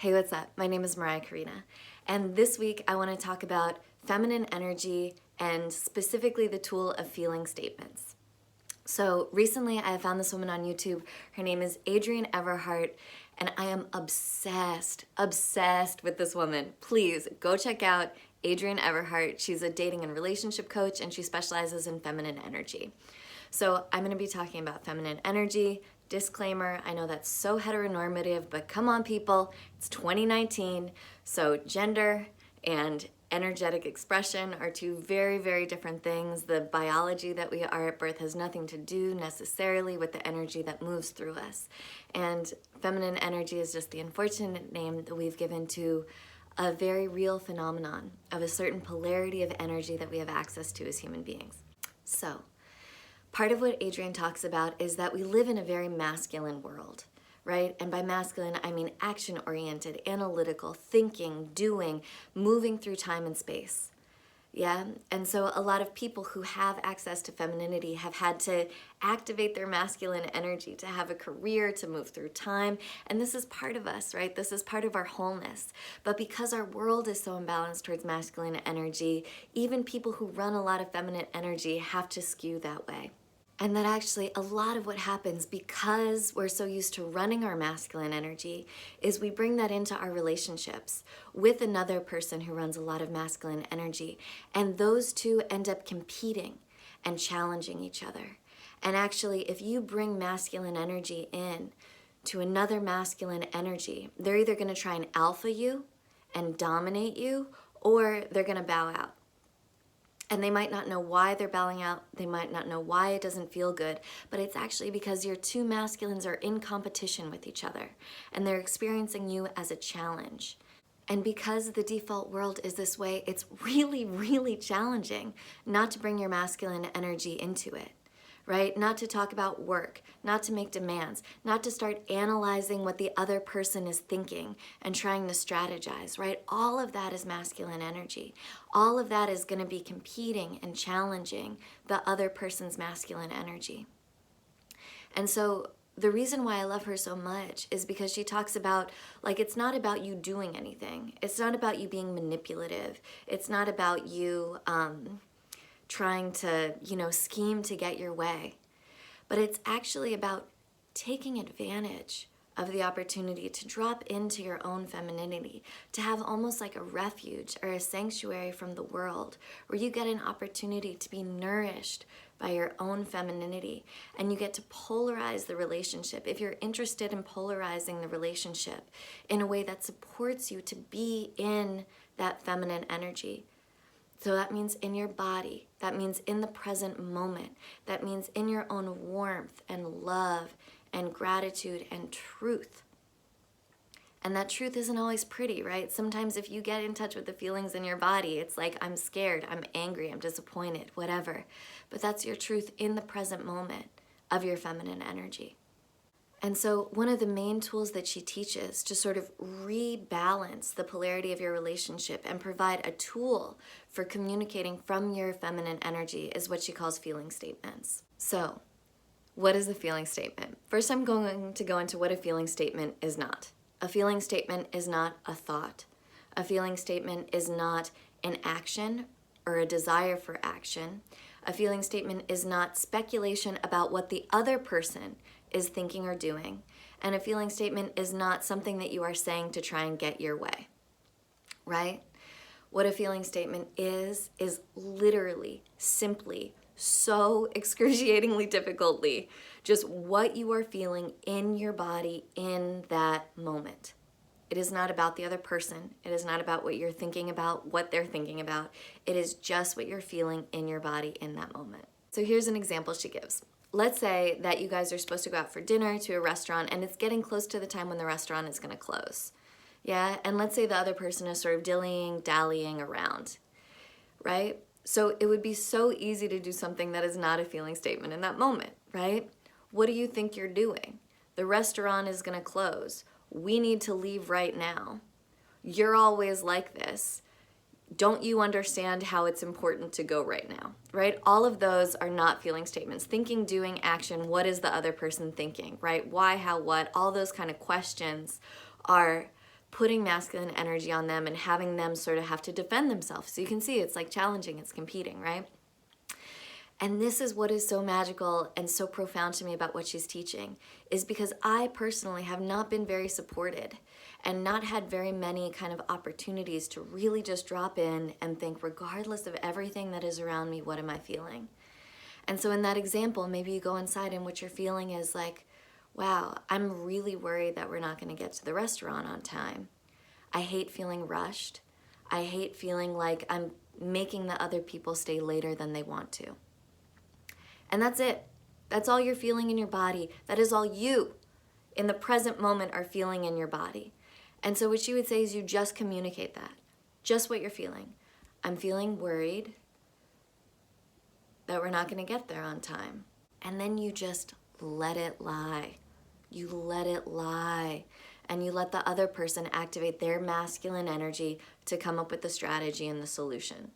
Hey, what's up? My name is Mariah Karina, and this week I want to talk about feminine energy and specifically the tool of feeling statements. So recently I found this woman on YouTube. Her name is Adrienne Everhart, and I am obsessed with this woman. Please go check out Adrienne Everhart. She's a dating and relationship coach, and she specializes in feminine energy. So I'm going to be talking about feminine energy. Disclaimer, I know that's so heteronormative, but come on people, it's 2019, so gender and energetic expression are two very, very different things. The biology that we are at birth has nothing to do necessarily with the energy that moves through us. And feminine energy is just the unfortunate name that we've given to a very real phenomenon of a certain polarity of energy that we have access to as human beings. So, part of what Adrienne talks about is that we live in a very masculine world, right? And by masculine, I mean action-oriented, analytical, thinking, doing, moving through time and space. Yeah? And so a lot of people who have access to femininity have had to activate their masculine energy to have a career, to move through time. And this is part of us, right? This is part of our wholeness. But because our world is so imbalanced towards masculine energy, even people who run a lot of feminine energy have to skew that way. And that actually a lot of what happens because we're so used to running our masculine energy is we bring that into our relationships with another person who runs a lot of masculine energy. And those two end up competing and challenging each other. And actually, if you bring masculine energy in to another masculine energy, they're either going to try and alpha you and dominate you, or they're going to bow out. And they might not know why they're bowing out, they might not know why it doesn't feel good, but it's actually because your two masculines are in competition with each other, and they're experiencing you as a challenge. And because the default world is this way, it's really, really challenging not to bring your masculine energy into it. Right? Not to talk about work, not to make demands, not to start analyzing what the other person is thinking and trying to strategize, right? All of that is masculine energy. All of that is going to be competing and challenging the other person's masculine energy. And so the reason why I love her so much is because she talks about, like, it's not about you doing anything. It's not about you being manipulative. It's not about you, trying to, scheme to get your way. But it's actually about taking advantage of the opportunity to drop into your own femininity, to have almost like a refuge or a sanctuary from the world where you get an opportunity to be nourished by your own femininity, and you get to polarize the relationship if you're interested in polarizing the relationship in a way that supports you to be in that feminine energy. So that means in your body, that means in the present moment, that means in your own warmth and love and gratitude and truth. And that truth isn't always pretty, right? Sometimes if you get in touch with the feelings in your body, it's like, I'm scared, I'm angry, I'm disappointed, whatever. But that's your truth in the present moment of your feminine energy. And so one of the main tools that she teaches to sort of rebalance the polarity of your relationship and provide a tool for communicating from your feminine energy is what she calls feeling statements. So, what is a feeling statement? First, I'm going to go into what a feeling statement is not. A feeling statement is not a thought. A feeling statement is not an action or a desire for action. A feeling statement is not speculation about what the other person is thinking or doing. And a feeling statement is not something that you are saying to try and get your way, right? What a feeling statement is literally, simply, so excruciatingly difficultly, just what you are feeling in your body in that moment. It is not about the other person. It is not about what you're thinking about, what they're thinking about. It is just what you're feeling in your body in that moment. So here's an example she gives. Let's say that you guys are supposed to go out for dinner to a restaurant and it's getting close to the time when the restaurant is going to close. Yeah, and let's say the other person is sort of dallying around, right? So it would be so easy to do something that is not a feeling statement in that moment, right? What do you think you're doing? The restaurant is going to close. We need to leave right now. You're always like this. Don't you understand how it's important to go right now, right? All of those are not feeling statements. Thinking, doing, action, what is the other person thinking, right? Why, how, what, all those kind of questions are putting masculine energy on them and having them sort of have to defend themselves. So you can see it's like challenging, it's competing, right? And this is what is so magical and so profound to me about what she's teaching, is because I personally have not been very supported and not had very many kind of opportunities to really just drop in and think, regardless of everything that is around me, what am I feeling? And so in that example, maybe you go inside and what you're feeling is like, wow, I'm really worried that we're not going to get to the restaurant on time. I hate feeling rushed. I hate feeling like I'm making the other people stay later than they want to. And that's it. That's all you're feeling in your body. That is all you in the present moment are feeling in your body. And so what she would say is you just communicate that. Just what you're feeling. I'm feeling worried that we're not going to get there on time. And then you just let it lie. You let it lie. And you let the other person activate their masculine energy to come up with the strategy and the solution.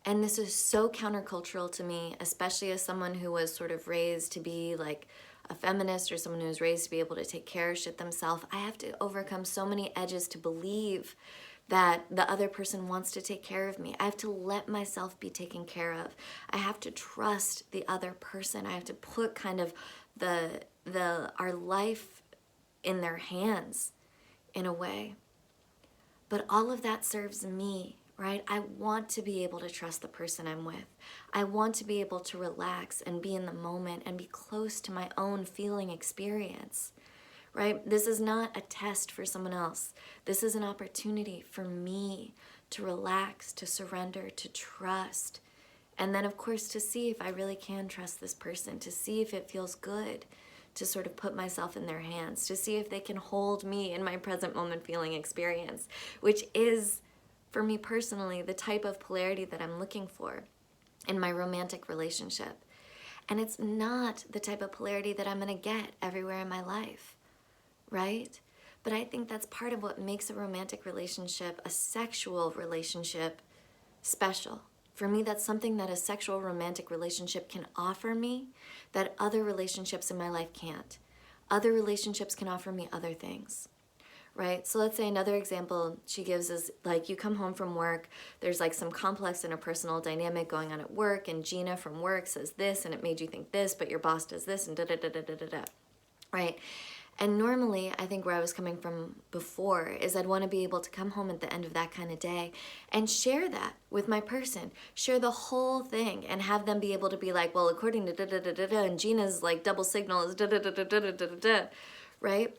And this is so countercultural to me, especially as someone who was sort of raised to be like a feminist or someone who was raised to be able to take care of shit themselves. I have to overcome so many edges to believe that the other person wants to take care of me. I have to let myself be taken care of. I have to trust the other person. I have to put kind of our life in their hands in a way. But all of that serves me, right? I want to be able to trust the person I'm with. I want to be able to relax and be in the moment and be close to my own feeling experience, right? This is not a test for someone else. This is an opportunity for me to relax, to surrender, to trust. And then, of course, to see if I really can trust this person, to see if it feels good to sort of put myself in their hands, to see if they can hold me in my present moment feeling experience, which is, for me personally, the type of polarity that I'm looking for in my romantic relationship. And it's not the type of polarity that I'm going to get everywhere in my life, right? But I think that's part of what makes a romantic relationship, a sexual relationship, special. For me, that's something that a sexual romantic relationship can offer me that other relationships in my life can't. Other relationships can offer me other things, right? So let's say another example she gives is like you come home from work, there's like some complex interpersonal dynamic going on at work, and Gina from work says this and it made you think this, but your boss does this and da-da-da-da-da-da-da, right? And normally, I think where I was coming from before is I'd want to be able to come home at the end of that kind of day and share that with my person, share the whole thing and have them be able to be like, well, according to da-da-da-da-da, and Gina's like double signal is da-da-da-da-da-da-da, right?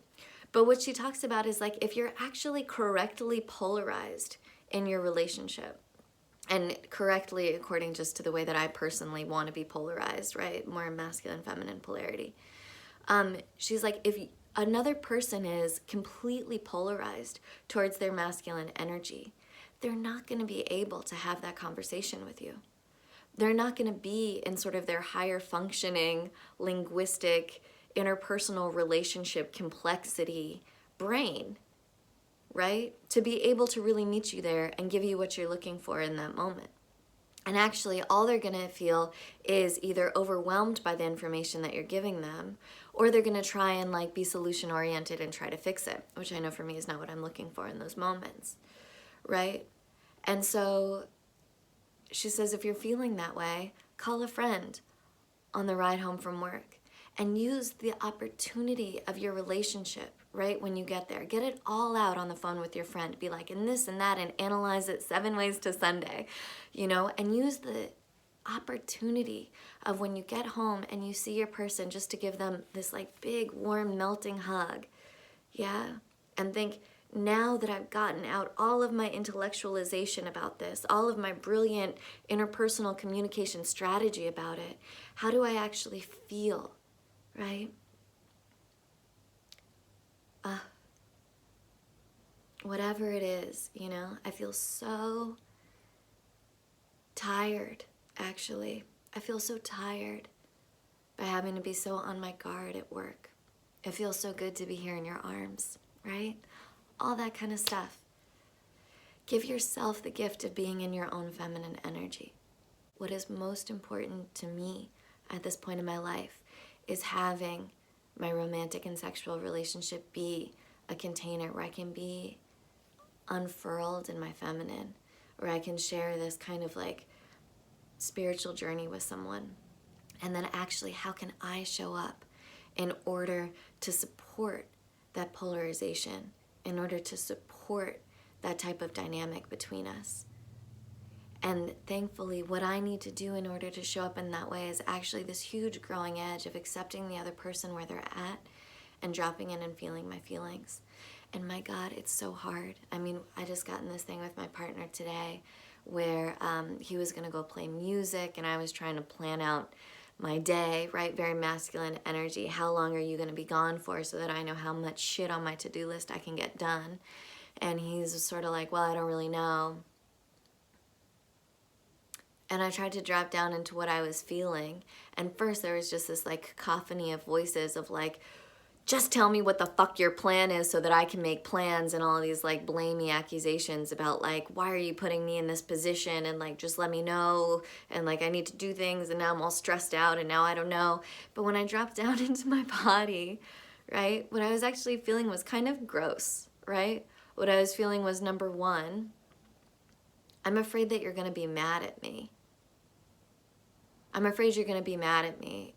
But what she talks about is like if you're actually correctly polarized in your relationship, and correctly according just to the way that I personally want to be polarized, right? More masculine, feminine polarity. She's like, if another person is completely polarized towards their masculine energy, they're not going to be able to have that conversation with you. They're not going to be in sort of their higher functioning, linguistic, interpersonal relationship complexity brain, right? To be able to really meet you there and give you what you're looking for in that moment. And actually, all they're going to feel is either overwhelmed by the information that you're giving them, or they're going to try and like be solution oriented and try to fix it, which I know for me is not what I'm looking for in those moments, right? And so she says, if you're feeling that way, call a friend on the ride home from work and use the opportunity of your relationship, right? When you get there, get it all out on the phone with your friend. Be like, and this and that, and analyze it 7 ways to Sunday, you know, and use the opportunity of when you get home and you see your person just to give them this like big, warm, melting hug, yeah? And think, now that I've gotten out all of my intellectualization about this, all of my brilliant interpersonal communication strategy about it, how do I actually feel, right? Whatever it is, you know, I feel so tired, actually. I feel so tired by having to be so on my guard at work. It feels so good to be here in your arms, right? All that kind of stuff. Give yourself the gift of being in your own feminine energy. What is most important to me at this point in my life is having my romantic and sexual relationship be a container where I can be unfurled in my feminine, where I can share this kind of like spiritual journey with someone. And then actually, how can I show up in order to support that polarization, in order to support that type of dynamic between us? And thankfully, what I need to do in order to show up in that way is actually this huge growing edge of accepting the other person where they're at and dropping in and feeling my feelings. And my God, it's so hard. I mean, I just got in this thing with my partner today where he was gonna go play music and I was trying to plan out my day, right? Very masculine energy. How long are you gonna be gone for so that I know how much shit on my to-do list I can get done? And he's sort of like, well, I don't really know. And I tried to drop down into what I was feeling. And first there was just this like cacophony of voices of like, just tell me what the fuck your plan is so that I can make plans, and all of these like blamey accusations about like, why are you putting me in this position, and like, just let me know, and like I need to do things, and now I'm all stressed out and now I don't know. But when I dropped down into my body, right, what I was actually feeling was kind of gross, right? What I was feeling was, number one, I'm afraid that you're gonna be mad at me. I'm afraid you're gonna be mad at me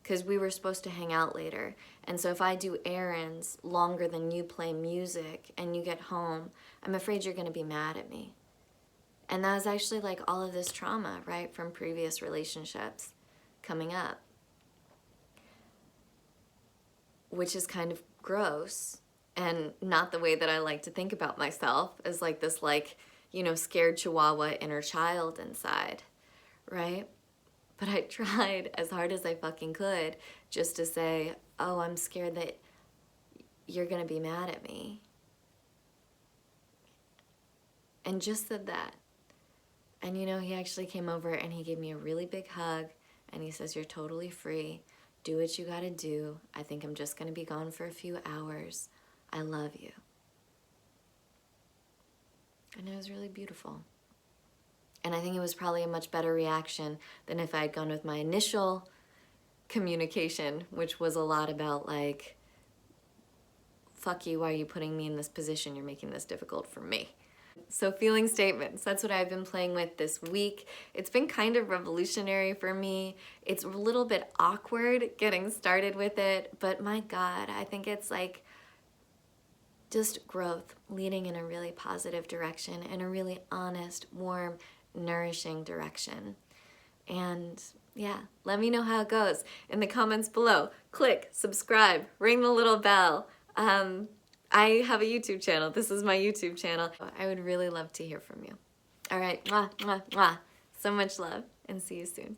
because we were supposed to hang out later. And so if I do errands longer than you play music and you get home, I'm afraid you're gonna be mad at me. And that was actually like all of this trauma, right, from previous relationships coming up, which is kind of gross and not the way that I like to think about myself, as like this like, you know, scared chihuahua inner child inside, right? But I tried as hard as I fucking could just to say, oh, I'm scared that you're gonna be mad at me. And just said that. And you know, he actually came over and he gave me a really big hug and he says, you're totally free. Do what you gotta do. I think I'm just gonna be gone for a few hours. I love you. And it was really beautiful. And I think it was probably a much better reaction than if I had gone with my initial communication, which was a lot about like, fuck you, why are you putting me in this position? You're making this difficult for me. So feeling statements, that's what I've been playing with this week. It's been kind of revolutionary for me. It's a little bit awkward getting started with it, but my God, I think it's like just growth leading in a really positive direction, in a really honest, warm, nourishing direction. And yeah, let me know how it goes in the comments below. Click, subscribe, ring the little bell. I have a YouTube channel. This is my YouTube channel. I would really love to hear from you. All right, mwah, mwah, mwah. So much love, and see you soon.